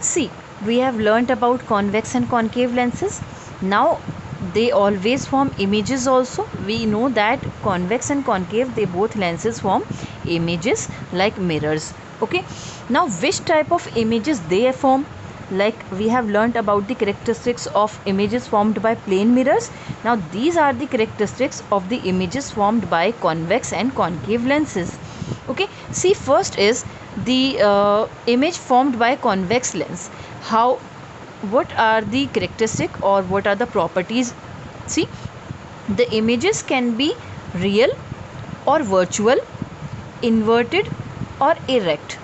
See, we have learnt about convex and concave lenses. Now they always form images also. We know that convex and concave, they both lenses form images like mirrors. Okay, now which type of images they form? Like we have learnt about the characteristics of images formed by plane mirrors. Now these are the characteristics of the images formed by convex and concave lenses. Okay, see, first is the image formed by convex lens. How, what are the characteristic or what are the properties? See, the images can be real or virtual, inverted or erect.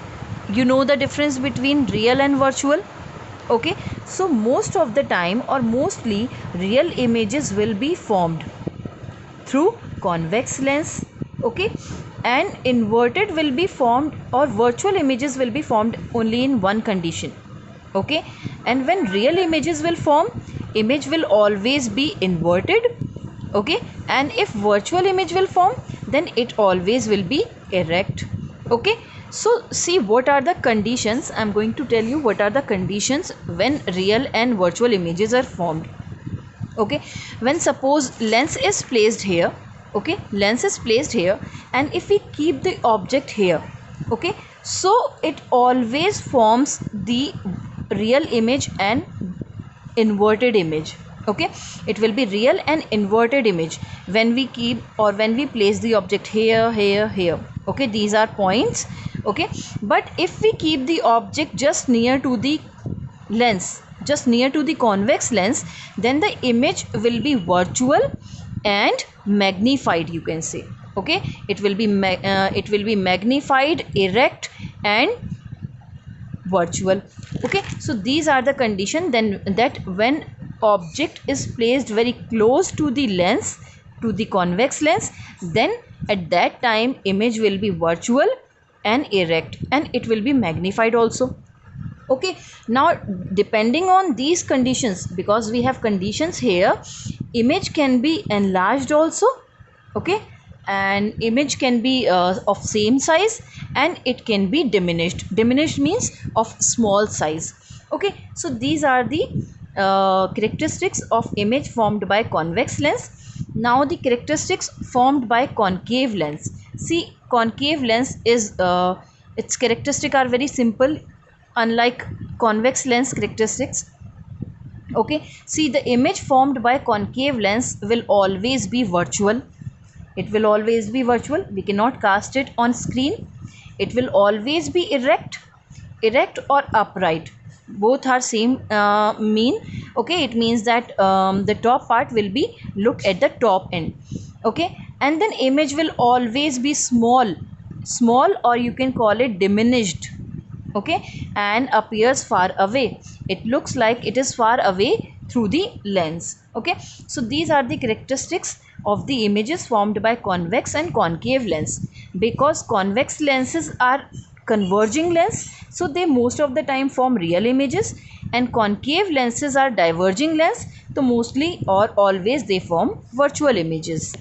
You know the difference between real and virtual? Okay, so most of the time or mostly real images will be formed through convex lens. Okay, and inverted will be formed, or virtual images will be formed only in one condition. Okay, and when real images will form, image will always be inverted. Okay, and if virtual image will form, then it always will be erect. Okay, so see, what are the conditions? I'm going to tell you what are the conditions when real and virtual images are formed. Okay, when suppose lens is placed here. Okay, lens is placed here, and if we keep the object here, okay, so it always forms the real image and inverted image. Okay, it will be real and inverted image when we keep or when we place the object here, here, here. Okay, these are points. Okay, but if we keep the object just near to the lens, just near to the convex lens, then the image will be virtual and magnified, you can say. Okay, it will be magnified, erect and virtual. Okay, so these are the condition then that when object is placed very close to the lens, to the convex lens, then at that time image will be virtual and erect, and it will be magnified also. Okay, now depending on these conditions, because we have conditions here, image can be enlarged also. Okay, and image can be of same size, and it can be diminished. Diminished means of small size. Okay, so these are the characteristics of image formed by convex lens. Now the characteristics formed by concave lens. See, concave lens is its characteristics are very simple, unlike convex lens characteristics. Okay, see, the image formed by concave lens will always be virtual. It will always be virtual. We cannot cast it on screen. It will always be erect or upright. Both are same mean. Okay, it means that the top part will be look at the top end. Okay, and then image will always be small, or you can call it diminished. Okay, and appears far away. It looks like it is far away through the lens. Okay, so these are the characteristics of the images formed by convex and concave lens. Because convex lenses are converging lens, so they most of the time form real images, and concave lenses are diverging lens, so mostly or always they form virtual images.